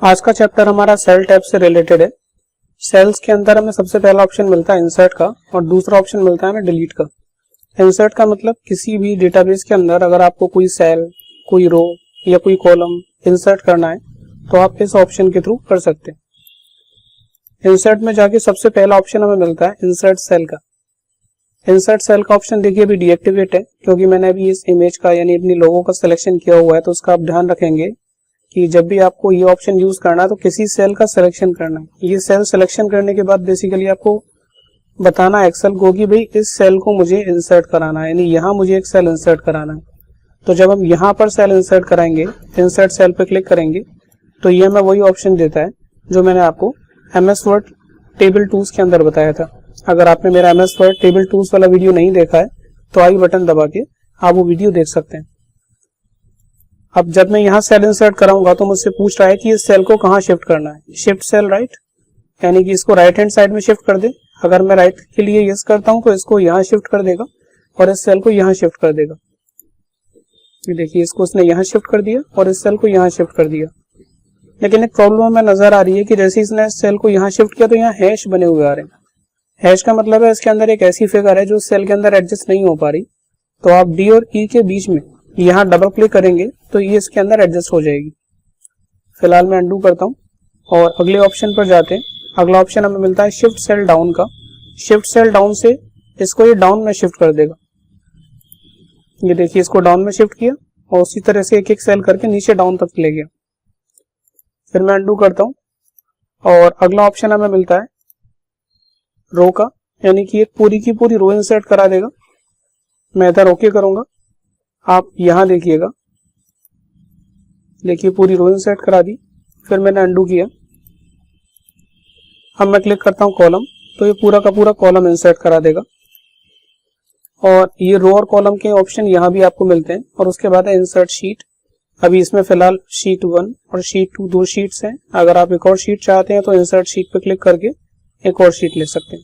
आज का चैप्टर हमारा सेल टाइप से रिलेटेड है। सेल्स के अंदर हमें सबसे पहला ऑप्शन मिलता है इंसर्ट का और दूसरा ऑप्शन मिलता है हमें डिलीट का। इंसर्ट का मतलब किसी भी डेटाबेस के अंदर अगर आपको कोई सेल, कोई रो या कोई कॉलम इंसर्ट करना है तो आप इस ऑप्शन के थ्रू कर सकते हैं। इंसर्ट में जाके सबसे पहला ऑप्शन हमें मिलता है इंसर्ट सेल का। इंसर्ट सेल का ऑप्शन देखिए अभी डीएक्टिवेट है क्योंकि मैंने अभी इस इमेज का यानी अपनी लोगो का सिलेक्शन किया हुआ है, तो उसका आप ध्यान रखेंगे कि जब भी आपको ये ऑप्शन यूज करना है तो किसी सेल का सिलेक्शन करना है। ये सेल सिलेक्शन करने के बाद बेसिकली आपको बताना है एक्सेल को कि भाई इस सेल को मुझे इंसर्ट कराना है, यानी यहाँ मुझे एक सेल इंसर्ट कराना है। तो जब हम यहाँ पर सेल इंसर्ट कराएंगे, इंसर्ट सेल पर क्लिक करेंगे तो ये हमें वही ऑप्शन देता है जो मैंने आपको MS वर्ड टेबल टूल्स के अंदर बताया था। अगर आपने मेरा MS वर्ड टेबल टूल्स वाला वीडियो नहीं देखा है तो आई बटन दबा के आप वो वीडियो देख सकते हैं। अब जब मैं यहाँ सेल इंसर्ट कराऊंगा तो मुझसे पूछ रहा है कि इस सेल को कहाँ शिफ्ट करना है। शिफ्ट सेल राइट, यानी कि इसको राइट हैंड साइड में शिफ्ट कर दे। अगर मैं राइट के लिए यस करता हूँ तो इसको यहाँ शिफ्ट कर देगा और इस सेल को यहाँ शिफ्ट कर देगा। ये देखिए इसको उसने यहाँ शिफ्ट कर दिया और इस सेल को यहाँ शिफ्ट कर दिया। लेकिन एक प्रॉब्लम हमें नजर आ रही है कि जैसे इसने इस सेल को यहाँ शिफ्ट किया तो यहाँ हैश बने हुए आ रहे हैं। हैश का मतलब है इसके अंदर एक ऐसी फिगर है जो सेल के अंदर एडजस्ट नहीं हो पा रही। तो आप डी और ई के बीच में यहाँ डबल क्लिक करेंगे तो ये इसके अंदर एडजस्ट हो जाएगी। फिलहाल मैं अंडू करता हूँ और अगले ऑप्शन पर जाते हैं। अगला ऑप्शन हमें मिलता है शिफ्ट सेल डाउन का। शिफ्ट सेल डाउन से इसको ये डाउन में शिफ्ट कर देगा। ये देखिए इसको डाउन में शिफ्ट किया और उसी तरह से एक एक सेल करके नीचे डाउन तक ले गया। फिर मैं अंडू करता हूँ और अगला ऑप्शन हमें मिलता है रो का, यानी कि एक पूरी की पूरी रो इंसर्ट करा देगा। मैं इधर ओके करूंगा, आप यहां देखिएगा, देखिए पूरी रो इंसर्ट करा दी। फिर मैंने अंडू किया। अब मैं क्लिक करता हूं कॉलम, तो ये पूरा का पूरा कॉलम इंसर्ट करा देगा। और ये रो और कॉलम के ऑप्शन यहाँ भी आपको मिलते हैं। और उसके बाद है इंसर्ट शीट। अभी इसमें फिलहाल शीट 1 और शीट 2 दो शीट्स हैं। अगर आप एक और शीट चाहते हैं तो इंसर्ट शीट पे क्लिक करके एक और शीट ले सकते हैं।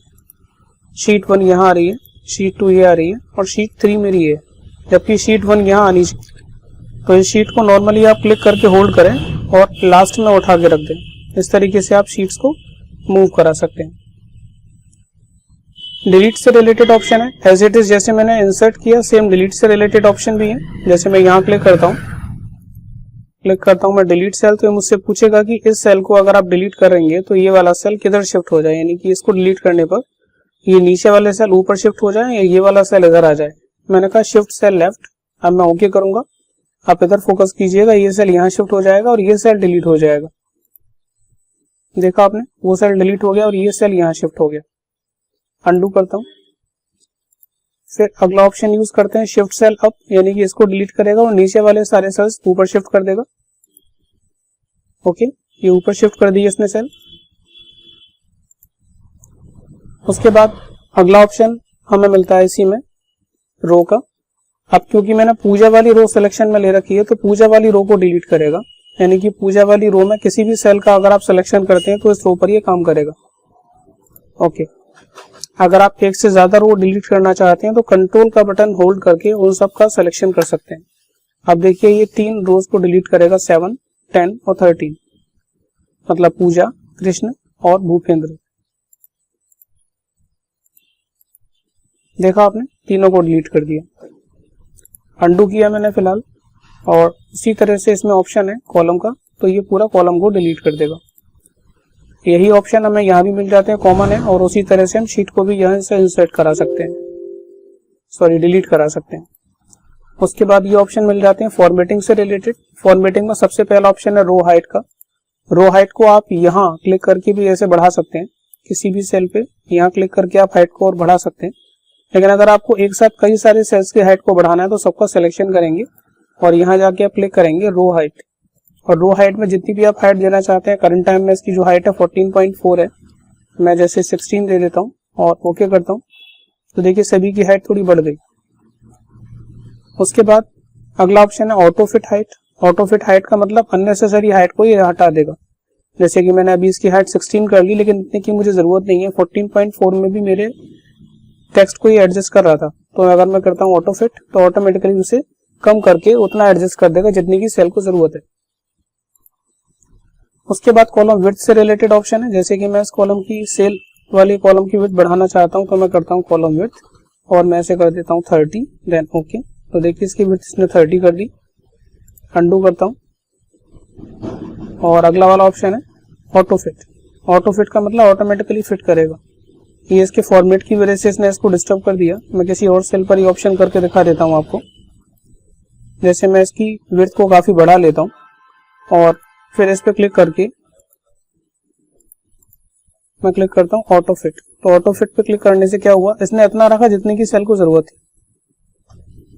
शीट 1 यहाँ आ रही है, शीट 2 ये आ रही है और शीट 3 मेरी है, जबकि शीट 1 यहाँ आनी चाहिए। तो इस शीट को नॉर्मली आप क्लिक करके होल्ड करें और लास्ट में उठा के रख दें। इस तरीके से आप शीट्स को मूव करा सकते हैं। डिलीट से रिलेटेड ऑप्शन है एज इट इज, जैसे मैंने इंसर्ट किया सेम डिलीट से रिलेटेड ऑप्शन भी है। जैसे मैं यहाँ क्लिक करता हूँ मैं डिलीट सेल, तो ये मुझसे पूछेगा कि इस सेल को अगर आप डिलीट करेंगे तो ये वाला सेल किधर शिफ्ट हो जाए, यानी कि इसको डिलीट करने पर ये नीचे वाले सेल ऊपर शिफ्ट हो जाए या ये वाला सेल इधर आ जाए। मैंने कहा शिफ्ट सेल लेफ्ट। अब मैं ओके करूंगा, आप इधर फोकस कीजिएगा, ये सेल यहाँ शिफ्ट हो जाएगा और ये सेल डिलीट हो जाएगा। देखा आपने, वो सेल डिलीट हो गया और ये सेल यहाँ शिफ्ट हो गया। अंडू करता हूँ। फिर अगला ऑप्शन यूज करते हैं शिफ्ट सेल अप, यानी कि इसको डिलीट करेगा और नीचे वाले सारे सेल्स ऊपर शिफ्ट कर देगा। ओके, ये ऊपर शिफ्ट कर दिया इसने सेल। उसके बाद अगला ऑप्शन हमें मिलता है इसी में रो का। अब क्योंकि मैंने पूजा वाली रो सिलेक्शन में ले रखी है तो पूजा वाली रो को डिलीट करेगा, यानी कि पूजा वाली रो में किसी भी सेल का अगर आप सिलेक्शन करते हैं तो इस रो पर ये काम करेगा। ओके, अगर आप एक से ज्यादा रो डिलीट करना चाहते हैं तो कंट्रोल का बटन होल्ड करके उन सब का सिलेक्शन कर सकते हैं। अब देखिए ये 3 रोज को डिलीट करेगा, 7, 10 और 13, मतलब पूजा, कृष्ण और भूपेंद्र। देखा आपने, तीनों को डिलीट कर दिया। अंडू किया मैंने फिलहाल और उसी तरह से इसमें ऑप्शन है कॉलम का, तो ये पूरा कॉलम को डिलीट कर देगा। यही ऑप्शन हमें यहाँ भी मिल जाते हैं, कॉमन है, और उसी तरह से हम शीट को भी यहाँ से इंसर्ट करा सकते हैं, डिलीट करा सकते हैं। उसके बाद ये ऑप्शन मिल जाते हैं फॉर्मेटिंग से रिलेटेड। फॉर्मेटिंग में सबसे पहला ऑप्शन है रो हाइट का। रो हाइट को आप यहाँ क्लिक करके भी ऐसे बढ़ा सकते हैं, किसी भी सेल पे यहाँ क्लिक करके आप हाइट को और बढ़ा सकते हैं। लेकिन अगर आपको एक साथ कई सारे सेल्स की हाइट को बढ़ाना है तो सबका सिलेक्शन करेंगे और यहाँ जाके आप क्लिक करेंगे रो हाइट। और रो हाइट में जितनी भी आप हाइट देना चाहते हैं, करंट टाइम में इसकी जो हाइट है 14.4 है, मैं जैसे 16 दे देता हूँ और ओके करता हूँ, तो देखिए सभी की हाइट थोड़ी बढ़ गई। उसके बाद अगला ऑप्शन है auto feet height. Auto feet height का मतलब अननेसेसरी हाइट को ये हटा देगा। जैसे कि मैंने अभी इसकी हाइट 16 कर ली, लेकिन इतने की मुझे जरूरत नहीं है, 14.4 में भी मेरे टेक्स्ट को ये एडजस्ट कर रहा था। तो अगर मैं करता हूँ ऑटो फिट तो ऑटोमेटिकली उसे कम करके उतना एडजस्ट कर देगा जितनी की सेल को जरूरत है। उसके बाद कॉलम विड्थ से रिलेटेड ऑप्शन है, जैसे कि मैं इस कॉलम की सेल वाली कॉलम की विड्थ बढ़ाना चाहता हूं तो मैं करता हूं कॉलम विड्थ और मैं ऐसे कर देता हूं 30, देन ओके। तो देखिए इसकी विड्थ इसने 30 कर दी। अंडू करता हूं और अगला वाला ऑप्शन है ऑटो फिट। ऑटो फिट का मतलब ऑटोमेटिकली फिट करेगा। ये इसके फॉर्मेट की वजह से इसने इसको डिस्टर्ब कर दिया। मैं किसी और सेल पर ये ऑप्शन करके दिखा देता हूं आपको। जैसे मैं इसकी विड्थ को काफी बढ़ा लेता हूं और फिर इस पे क्लिक करके मैं क्लिक करता हूं ऑटो फिट। तो ऑटो फिट पे क्लिक करने से क्या हुआ, इसने इतना रखा जितने की सेल को जरूरत थी।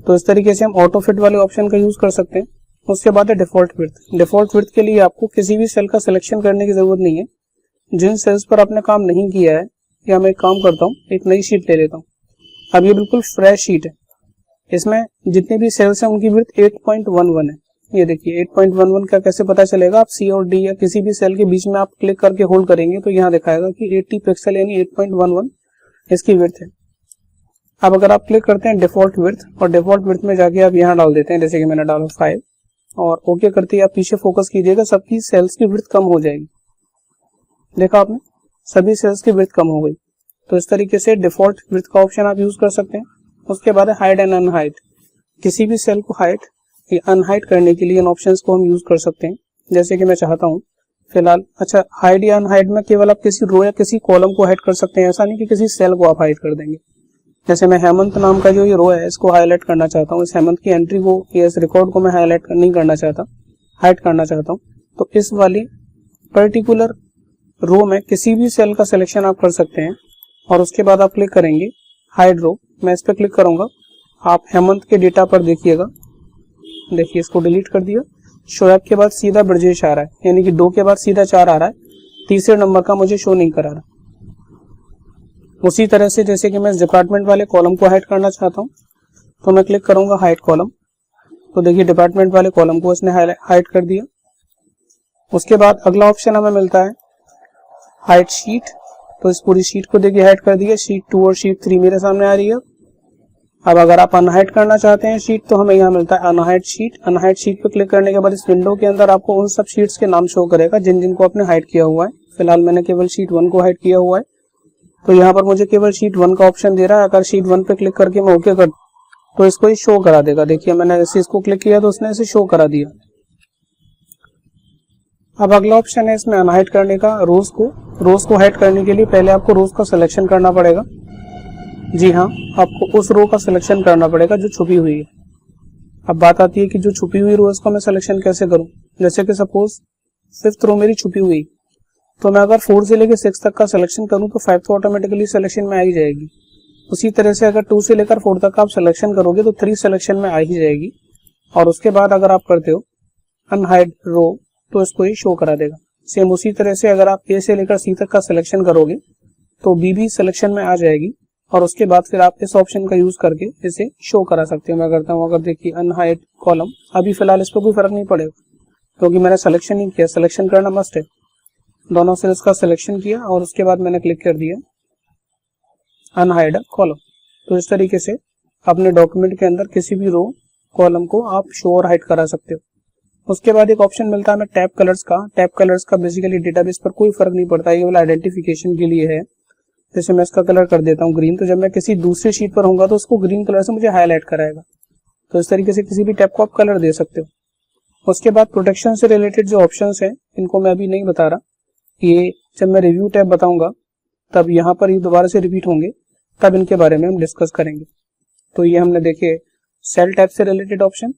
तो इस तरीके से हम ऑटो फिट वाले ऑप्शन का यूज कर सकते हैं। उसके बाद है डिफॉल्ट विड्थ। डिफॉल्ट विड्थ के लिए आपको किसी भी सेल का सिलेक्शन करने की जरूरत नहीं है। जिन सेल्स पर आपने काम नहीं किया है, या मैं एक काम करता हूँ, एक नई शीट ले लेता हूँ। अब ये बिल्कुल फ्रेश शीट है। इसमें जितने भी सेल्स हैं उनकी विड्थ 8.11 है। ये देखिए 8.11 का कैसे पता चलेगा, आप सी और डी या किसी भी सेल के बीच में आप क्लिक करके होल्ड करेंगे तो यहाँ दिखाएगा कि 80 पिक्सल यानी 8.11 इसकी विड्थ है। अब अगर आप क्लिक करते हैं डिफॉल्ट विड्थ और डिफॉल्ट विड्थ में जाके आप यहाँ डाल देते हैं, जैसे कि मैंने डाला 5 और ओके करते ही आप पीछे फोकस कीजिएगा, सबकी सेल्स की विड्थ कम हो जाएगी। देखा आपने, सभी सेल्स की विड्थ कम हो गई। तो इस तरीके से डिफॉल्ट विड्थ का ऑप्शन आप यूज कर सकते हैं। उसके बाद है हाइड एंड अनहाइड। किसी भी सेल को हाइड या अनहाइड करने के लिए इन ऑप्शंस को हम यूज कर सकते हैं। जैसे कि मैं चाहता हूं फिलहाल, अच्छा हाइड या अनहाइड में केवल आप किसी रो या किसी कॉलम को हाइड कर सकते हैं, ऐसा नहीं कि किसी सेल को आप हाइड कर देंगे। जैसे मैं हेमंत नाम का जो ये रो है इसको हाईलाइट करना चाहता हूँ, इस हेमंत की एंट्री को या इस रिकॉर्ड को मैं हाईलाइट नहीं करना चाहता, हाइड करना चाहता हूँ, तो इस वाली पर्टिकुलर रो में किसी भी सेल का सिलेक्शन आप कर सकते हैं और उसके बाद आप क्लिक करेंगे हाइड रो। मैं इस पर क्लिक करूंगा, आप हेमंत के डेटा पर देखिएगा, देखिए इसको डिलीट कर दिया। शोएब के बाद सीधा ब्रजेश आ रहा है, यानी कि 2 के बाद सीधा 4 आ रहा है, तीसरे नंबर का मुझे शो नहीं करा रहा। उसी तरह से जैसे कि मैं इस डिपार्टमेंट वाले कॉलम को हाइड करना चाहता हूं तो मैं क्लिक करूंगा हाइड कॉलम। तो देखिए डिपार्टमेंट वाले कॉलम को इसने हाइड कर दिया। उसके बाद अगला ऑप्शन हमें मिलता है हाइड शीट। तो इस पूरी शीट को देखिए हाइड कर दिया। शीट 2 और शीट 3 मेरे सामने आ रही है। अब अगर आप अनहाइड करना चाहते हैं शीट तो हमें यहाँ मिलता है अनहाइड शीट। अनहाइड शीट पे क्लिक करने के बाद इस विंडो के अंदर आपको उन सब शीट्स के नाम शो करेगा जिन जिन को आपने हाइड किया हुआ है। फिलहाल मैंने केवल शीट 1 को हाइड किया हुआ है, तो यहाँ पर मुझे केवल शीट 1 का ऑप्शन दे रहा है। अगर शीट 1 पे क्लिक करके मैं ओके कर तो इसको ही शो करा देगा। देखिए मैंने जैसे इसको क्लिक किया तो उसने इसे शो करा दिया। अब अगला ऑप्शन है इसमें अनहाइड करने का, रोज को हाइड करने के लिए पहले आपको रोज का सिलेक्शन करना पड़ेगा। जी हाँ, आपको उस रो का सिलेक्शन करना पड़ेगा जो छुपी हुई है। अब बात आती है कि जो छुपी हुई रोज का मैं सिलेक्शन कैसे करूं। जैसे कि सपोज 5th रो मेरी छुपी हुई, तो मैं अगर 4 से लेकर 6 तक का सिलेक्शन करूं तो 5 तो ऑटोमेटिकली सिलेक्शन में आ ही जाएगी। उसी तरह से अगर 2 से लेकर 4 तक आप सिलेक्शन करोगे तो 3 सिलेक्शन में आ ही जाएगी। और उसके बाद अगर आप करते हो अनहाइड रो तो इसको ही शो करा देगा। सेम उसी तरह से अगर आप ए से लेकर सी तक का सिलेक्शन करोगे तो बी भी सिलेक्शन में आ जाएगी और उसके बाद फिर आप इस ऑप्शन का यूज करके इसे शो करा सकते हो। मैं करता हूँ, अगर देखिए अनहाइड कॉलम, अभी फिलहाल इस पर कोई फर्क नहीं पड़ेगा क्योंकि मैंने सिलेक्शन नहीं किया। सिलेक्शन करना मस्ट है। दोनों सेल्स का सिलेक्शन किया और उसके बाद मैंने क्लिक कर दिया अनहाइड कॉलम। तो इस तरीके से अपने डॉक्यूमेंट के अंदर किसी भी रो कॉलम को आप शो और हाइड करा सकते हो। उसके बाद एक ऑप्शन मिलता है हमें टैब कलर्स का। टैब कलर्स का बेसिकली डेटाबेस पर कोई फर्क नहीं पड़ता, ये केवल आइडेंटिफिकेशन के लिए है। जैसे मैं इसका कलर कर देता हूँ ग्रीन, तो जब मैं किसी दूसरी शीट पर होऊंगा तो उसको ग्रीन कलर से मुझे हाईलाइट कराएगा। तो इस तरीके से किसी भी टैब को आप कलर दे सकते हो। उसके बाद प्रोटेक्शन से रिलेटेड जो ऑप्शंस हैं इनको मैं अभी नहीं बता रहा, ये जब मैं रिव्यू टैब बताऊंगा तब यहाँ पर ये दोबारा से रिपीट होंगे, तब इनके बारे में हम डिस्कस करेंगे। तो ये हमने देखे सेल टैब से रिलेटेड ऑप्शन।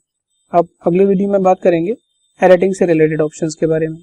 अब अगले वीडियो में बात करेंगे एडिटिंग से रिलेटेड ऑप्शंस के बारे में।